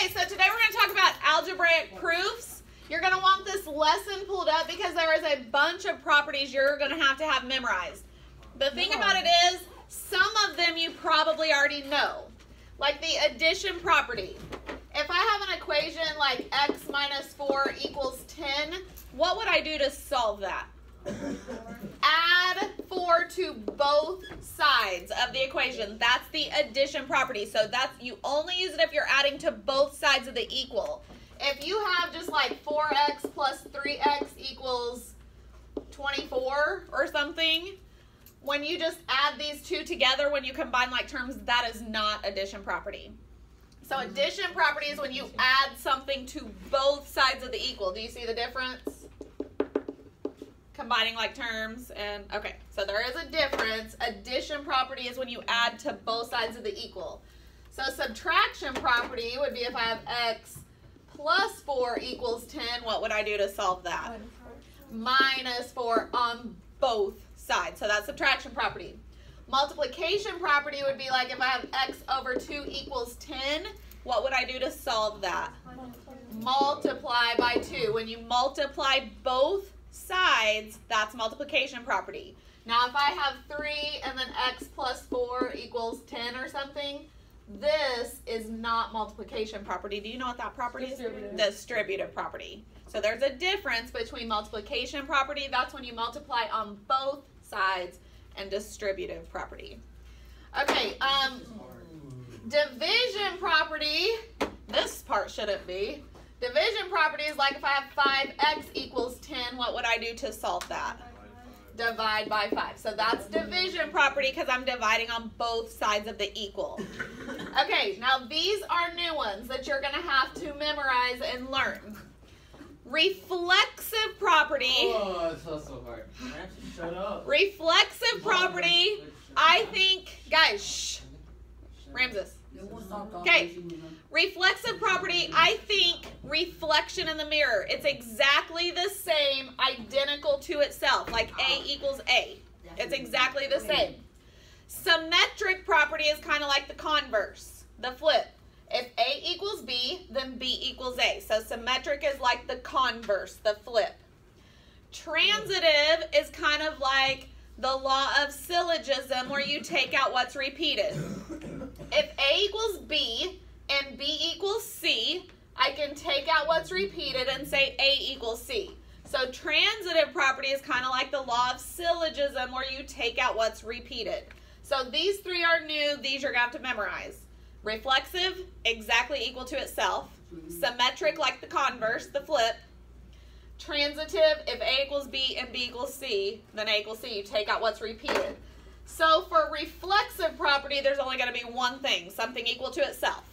Okay, so today we're going to talk about algebraic proofs. You're going to want this lesson pulled up because there is a bunch of properties you're going to have memorized. The thing about it is, some of them you probably already know. Like the addition property. If I have an equation like x minus 4 equals 10, what would I do to solve that? Add 4 to both sides of the equation. That's the addition property. So that's, you only use it if you're adding to both sides of the equal. If you have just like 4x plus 3x equals 24 or something, when you just add these two together, when you combine like terms, that is not addition property. So addition property is when you add something to both sides of the equal. Do you see the difference? Combining like terms and, okay, so there is a difference. Addition property is when you add to both sides of the equal. So subtraction property would be if I have x plus 4 equals 10, what would I do to solve that? Minus 4 on both sides. So that's subtraction property. Multiplication property would be like if I have x over 2 equals 10, what would I do to solve that? Multiply by 2. When you multiply both sides, that's multiplication property. Now if I have 3 and then x plus 4 equals 10 or something, this is not multiplication property. Do you know what that property is? Distributive property. So there's a difference between multiplication property, that's when you multiply on both sides, and distributive property. Okay, division property, this part shouldn't be. Division property is like if I have 5x equals 10, what would I do to solve that? Divide by 5. So that's division property because I'm dividing on both sides of the equal. Okay, now these are new ones that you're going to have to memorize and learn. Reflexive property. Oh, it's so hard. Shut up. Reflexive property, I think, guys, shh. Ramses. Okay, reflexive property, I think reflection in the mirror. It's exactly the same, identical to itself, like A equals A. It's exactly the same. Symmetric property is kind of like the converse, the flip. If A equals B, then B equals A. So symmetric is like the converse, the flip. Transitive is kind of like the law of syllogism where you take out what's repeated. If A equals B and B equals C, I can take out what's repeated and say A equals C. So transitive property is kind of like the law of syllogism where you take out what's repeated. So these three are new. These you're going to have to memorize. Reflexive, exactly equal to itself. Symmetric, like the converse, the flip. Transitive, if A equals B and B equals C, then A equals C. You take out what's repeated. So for reflexive property, there's only going to be one thing, something equal to itself.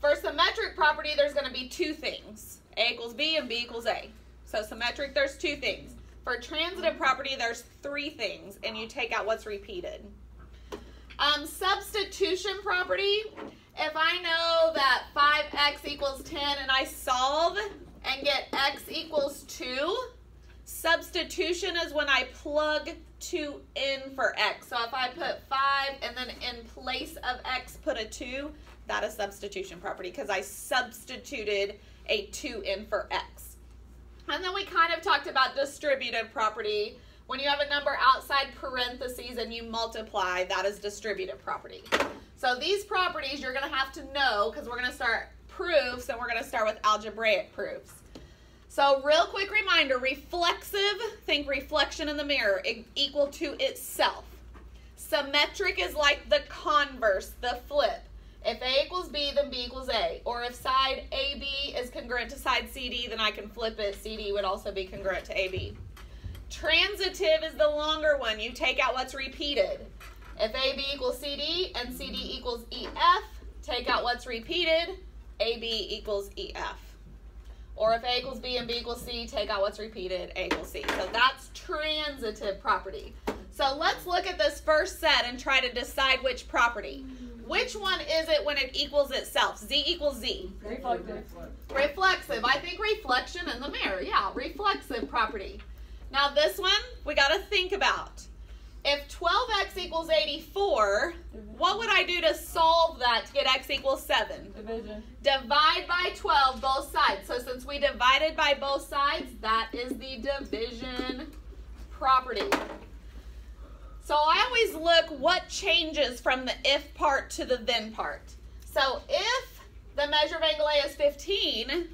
For symmetric property, there's going to be two things. A equals B and B equals A. So symmetric, there's two things. For transitive property, there's three things, and you take out what's repeated. Substitution property, if I know that 5x equals 10 and I solve and get x equals 2, substitution is when I plug 2 in for x. So if I put 5 and then in place of x put a 2, that is substitution property because I substituted a 2 in for x. And then we kind of talked about distributive property. When you have a number outside parentheses and you multiply, that is distributive property. So these properties you're going to have to know because we're going to start proofs and we're going to start with algebraic proofs. So real quick reminder, reflexive, think reflection in the mirror, equal to itself. Symmetric is like the converse, the flip. If A equals B, then B equals A. Or if side AB is congruent to side CD, then I can flip it. CD would also be congruent to AB. Transitive is the longer one. You take out what's repeated. If AB equals CD and CD equals EF, take out what's repeated. AB equals EF. Or if A equals B and B equals C, take out what's repeated. A equals C. So that's transitive property. So let's look at this first set and try to decide which property. Which one is it when it equals itself? Z equals Z. Reflexive. Reflexive. I think reflection in the mirror. Yeah, reflexive property. Now this one, we got to think about. if 12x equals 84, what would I do to solve that to get x equals 7? Division. Divide by 12 both sides. So since we divided by both sides, that is the division property. So I always look what changes from the if part to the then part. So if the measure of angle A is 15,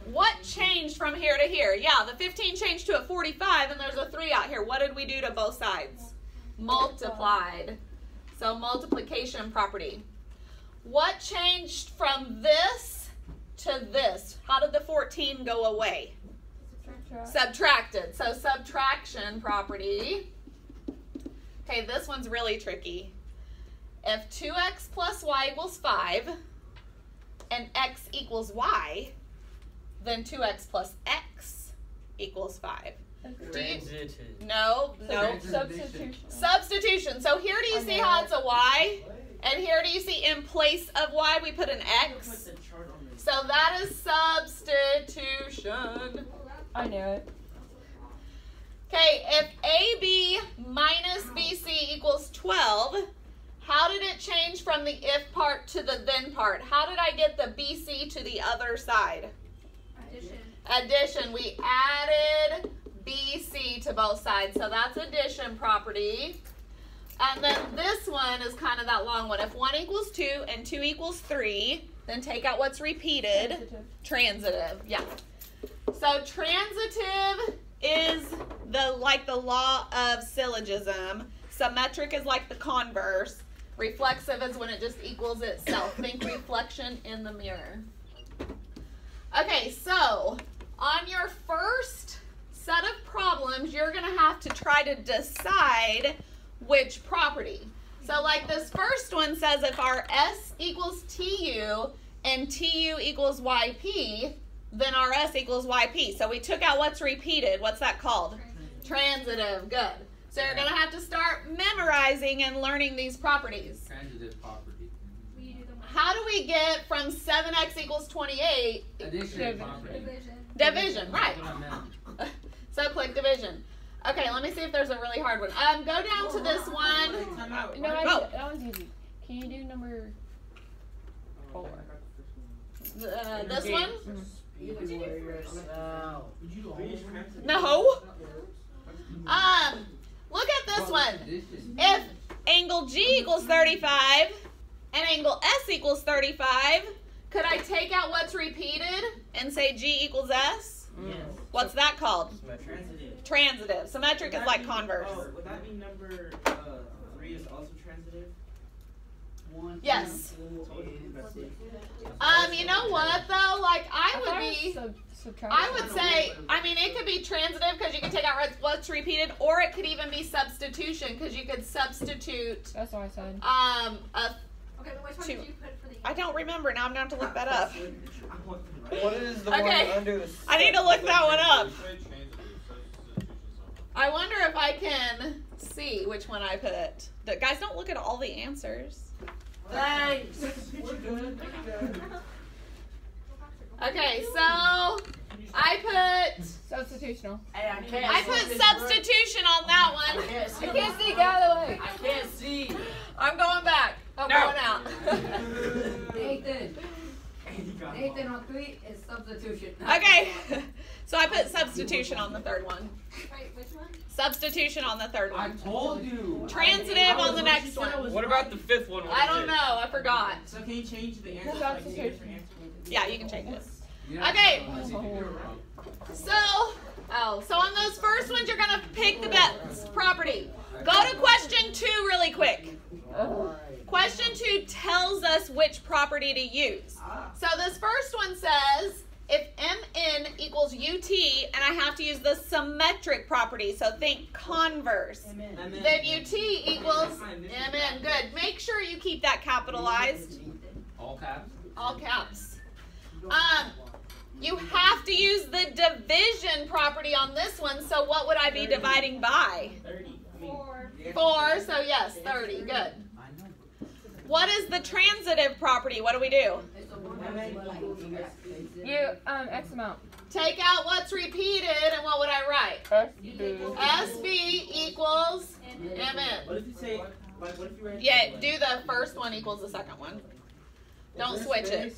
what changed from here to here? Yeah, the 15 changed to a 45, and there's a 3 out here. What did we do to both sides? Multiplied. So multiplication property. What changed from this to this? How did the 14 go away? Subtracted. So subtraction property. Okay, this one's really tricky. If 2x plus y equals 5 and x equals y, then 2x plus x equals 5. No. Substitution. Substitution. So here do you see how it's a y? And here do you see in place of y we put an x? So that is substitution. I knew it. Okay, if AB minus BC equals 12, how did it change from the if part to the then part? How did I get the BC to the other side? Addition. We added BC to both sides. So that's addition property. And then this one is kind of that long one. If 1 equals 2 and 2 equals 3, then take out what's repeated. Transitive. Yeah. So transitive is like the law of syllogism. Symmetric is like the converse. Reflexive is when it just equals itself. Think reflection in the mirror. Okay, so on your first set of problems, you're going to have to try to decide which property. So like this first one says if our S equals TU and TU equals YP, then our S equals YP. So we took out what's repeated. What's that called? Transitive. Good. So you're going to have to start memorizing and learning these properties. Transitive property. How do we get from 7x equals 28? Addition property. Division, right. So click division. Okay, let me see if there's a really hard one. Go down to this one. No, Oh. that one's easy. Can you do number 4? This one? No. No. Look at this one. If angle G equals 35 and angle S equals 35, could I take out what's repeated and say G equals S? Yes. What's that called? Transitive. Transitive. Symmetric is like converse. Oh, would that mean number 3 is also transitive? Yes. You know what though? Like I would say, I mean, it could be transitive because you can take out what's repeated, or it could even be substitution because you could substitute. That's what I said. Okay, but which one did you put for the? I don't remember now. I'm gonna have to look that up. What is the Okay. one under the? I need to look that one up. I wonder if I can see which one I put. Guys, don't look at all the answers. Thanks. Okay, so I put Substitutional. Hey, I put substitution on that one. I can't see. I can't see. Get out of the way. I can't see. I'm going back. I'm going out. Nathan on 3 is substitution. Okay, so I put substitution on the third one. Wait, which one? Substitution on the third I one. told you. Transitive on the next one. What about the 5th one? I don't know. I forgot. So can you change the answer? Substitution. Yeah, you can change it. Okay. So on those first ones, you're gonna pick the best property. Go to question 2 really quick. Question 2 tells us which property to use. So this first one says if MN equals UT and I have to use the symmetric property, so think converse, then UT equals MN. Good. Make sure you keep that capitalized. All caps. All caps. You have to use the division property on this one, so what would I be dividing by? 30. 4, so yes, 30. Good. What is the transitive property? What do we do? You X amount. Take out what's repeated, and what would I write? SB equals MN. What if you say, like, what if you write? Yeah, do the first one equals the second one. Don't switch it.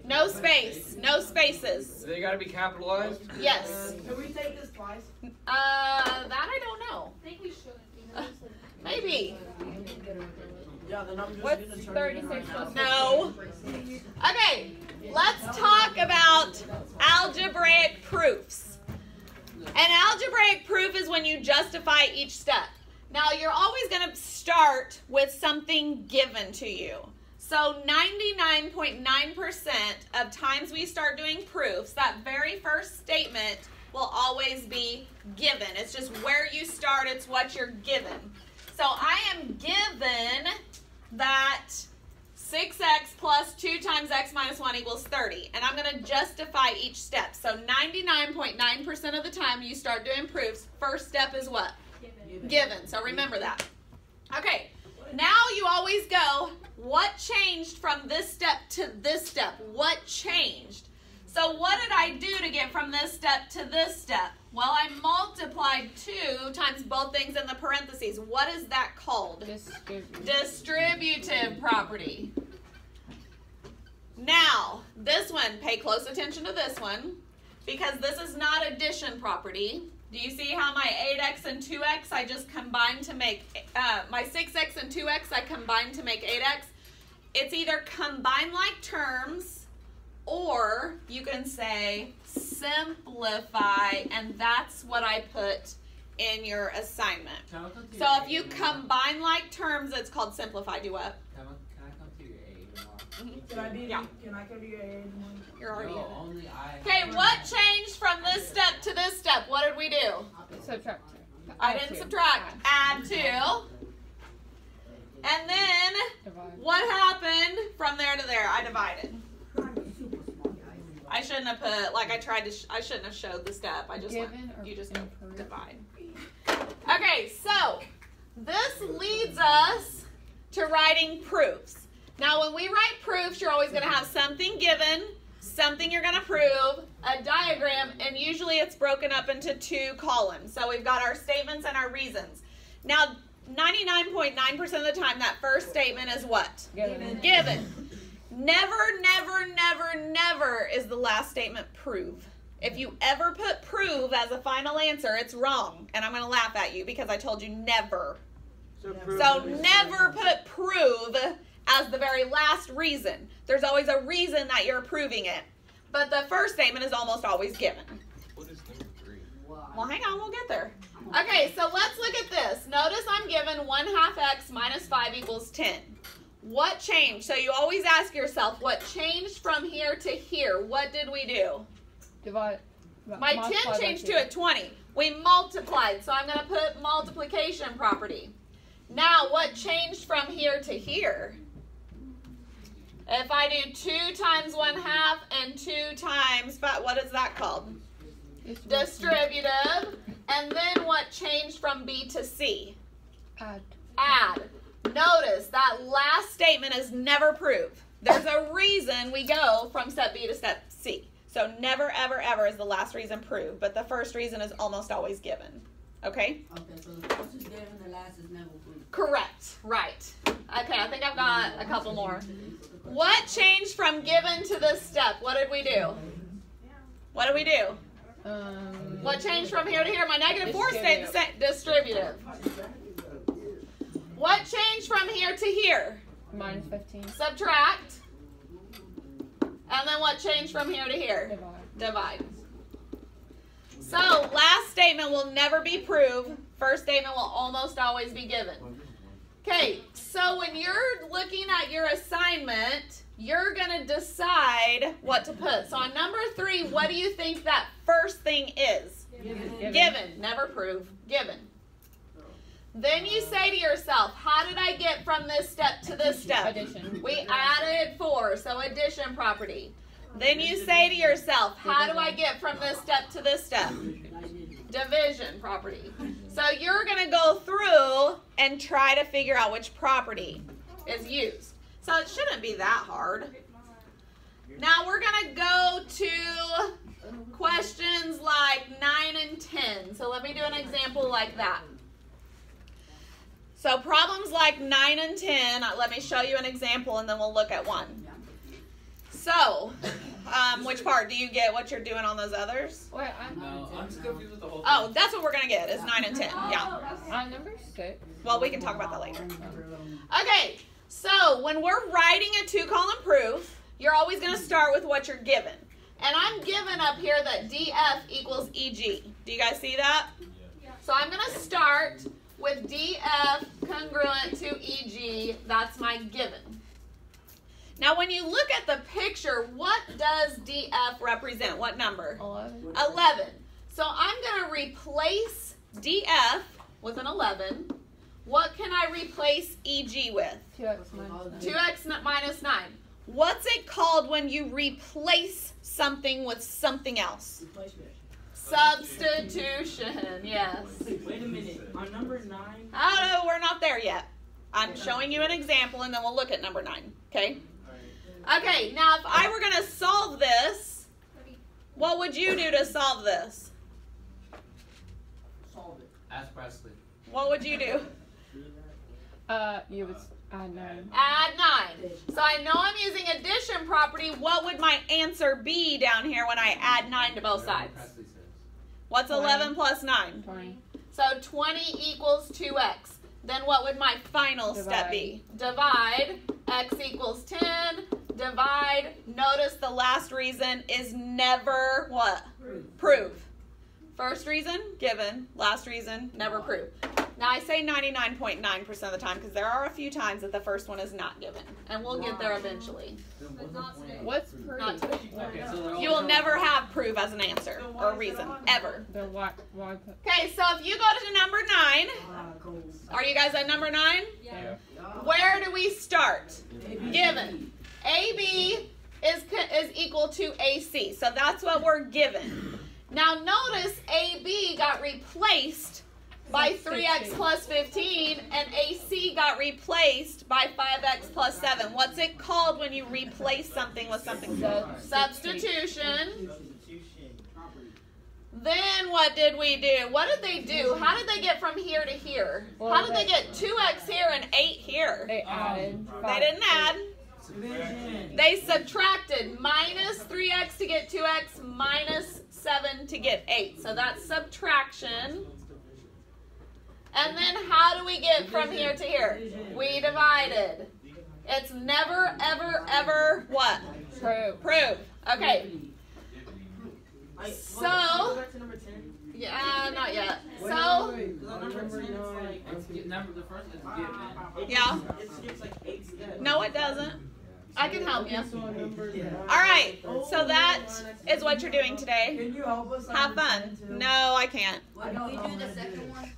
No space. No spaces. They gotta be capitalized? Yes. Can we take this twice? That I don't know. I think we should. Maybe. Yeah, then I'm just What's gonna turn 36 plus No. Okay, let's talk about algebraic proofs. An algebraic proof is when you justify each step. Now, you're always going to start with something given to you. So 99.9% of times we start doing proofs, that very first statement will always be given. It's just where you start, it's what you're given. So I am given that 6x plus 2 times x minus 1 equals 30. And I'm going to justify each step. So 99.9% of the time you start doing proofs, first step is what? Given. So remember that. Okay, now you always go, what changed from this step to this step? What changed? So what did I do to get from this step to this step? Well, I multiplied 2 times both things in the parentheses. What is that called? Distributive property. Now, this one, pay close attention to this one, because this is not addition property. Do you see how my 8x and 2x I just combined to make, my 6x and 2x I combined to make 8x? It's either combine like terms, or you can say simplify, and that's what I put in your assignment. So if you combine like terms, it's called simplify. Do what? Can I come to your aid tomorrow? Can I be? Yeah. Can I come to your aid? You're already in it. Only I. Okay, what changed from this step to this step? What did we do? Subtract 2. I didn't subtract. Add 2. And then Divide. what happened from there to there? I divided. I shouldn't have put, like I tried to, I shouldn't have showed the step. I just went, you just go divide. Okay, so this leads us to writing proofs. Now when we write proofs, you're always going to have something given, something you're going to prove, a diagram, and usually it's broken up into 2 columns. So we've got our statements and our reasons. Now 99.9% of the time that first statement is what? Given. Never, never, never, never is the last statement prove. If you ever put prove as a final answer, it's wrong. And I'm going to laugh at you because I told you never. So never put prove as the very last reason. There's always a reason that you're proving it. But the first statement is almost always given. What is number 3? Well, hang on, we'll get there. Okay, so let's look at this. Notice I'm given 1/2 x minus 5 equals 10. What changed? So you always ask yourself, what changed from here to here? What did we do? Divide. My 10 changed to a 20. We multiplied, so I'm going to put multiplication property. Now, what changed from here to here? If I do 2 times 1/2 and 2 times 5, what is that called? Distributive. And then what changed from B to C? Add. Add. Notice that last statement is never prove. There's a reason we go from step B to step C. So never, ever, ever is the last reason prove, but the first reason is almost always given. Okay? Okay, so the first is given, the last is never proved. Correct. Right. Okay, I think I've got a couple more. What changed from given to this step? What did we do? What did we do? What changed from here to here? My -4 stayed the same. Distributive. What changed from here to here? Minus 15. Subtract. And then what changed from here to here? Divide. Divide. So last statement will never be proved. First statement will almost always be given. Okay, so when you're looking at your assignment, you're going to decide what to put. So on number 3, what do you think that first thing is? Given. Never prove. Given. Then you say to yourself, how did I get from this step to this step? Addition. We added 4, so addition property. Then you say to yourself, how do I get from this step to this step? Division property. So you're going to go through and try to figure out which property is used. So it shouldn't be that hard. Now we're going to go to questions like 9 and 10. So let me do an example like that. So problems like 9 and 10, let me show you an example and then we'll look at one. So, which part? Do you get what you're doing on those others? Wait, No, I'm just confused with the whole thing. Oh, that's what we're going to get is 9 and 10. Yeah. I'm number 6. Well, we can talk about that later. Okay, so when we're writing a 2-column proof, you're always going to start with what you're given. And I'm given up here that DF equals EG. Do you guys see that? Yeah. So I'm going to start with DF congruent to EG. That's my given. Now, when you look at the picture, what does DF represent? What number? 11. 11. So I'm going to replace DF with an 11. What can I replace EG with? 2x minus 9. 2x minus 9. What's it called when you replace something with something else? Substitution, yes. Wait a minute. On number 9. Oh, no, we're not there yet. I'm showing you an example, and then we'll look at number 9, okay? Okay, now if I were going to solve this, what would you do to solve this? Solve it. Ask Presley. What would you do? You would add 9. Add 9. So I know I'm using addition property. What would my answer be down here when I add 9 to both Whatever sides? Presley says. What's 11 plus 9? 20. So 20 equals 2x. Then what would my final step be? Divide. X equals 10. Divide. Notice the last reason is never what? Prove. First reason, given. Last reason, never prove. Now I say 99.9% of the time because there are a few times that the first one is not given. And we'll get there eventually. But not today. What's proof? Not today. Okay, so they're all You will never have prove as an answer or reason, ever. Then why put? Okay, so if you go to number 9, are you guys at number 9? Yeah. Where do we start? Given. AB is equal to AC. So that's what we're given. Now notice AB got replaced by 3x plus 15 and AC got replaced by 5x plus 7. What's it called when you replace something with something? Substitution. Then what did we do? What did they do? How did they get from here to here? How did they get 2x here and 8 here? They added. They didn't add. Division. They subtracted minus 3x to get 2x minus 7 to get 8. So that's subtraction. And then how do we get from here to here? We divided. It's never, ever, ever what? Proof. Prove. Okay. So. So, Back to number 10. yeah, not yet. So, Because on number 10, it's like. Number the first is given. yeah. It skips like 8 steps. No, it doesn't. I can help you. Yeah. All right. So that is what you're doing today. Can you help us? Have fun. No, I can't. Why don't we do the second one?